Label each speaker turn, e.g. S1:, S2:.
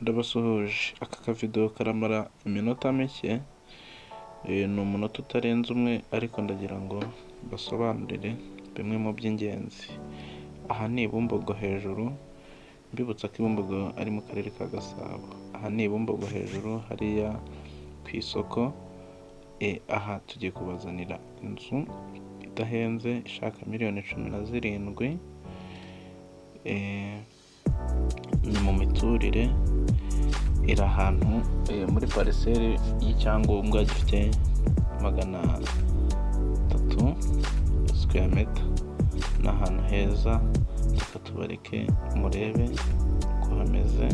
S1: Ndabasuhuje. Aka kavido karamara iminota mike, ni umunota utarenze umwe, ariko ndagira ngo basobanurire bimwe mu by'ingenzi. Aha ni Bumbogo hejuru, mbibutsa ko Bumbogo ari mu karere ka Gasabo. Aha ni Bumbogo hejuru hariya ku isoko. Aha tugiye kubazanira inzu idahenze ishaka miliyoni17. Ni mu miturire, iri ahantu muri pariseri y'icyangombwa gifite 300 sqm280. Ni ahantu heza, reka tubareke murebe ko hameze.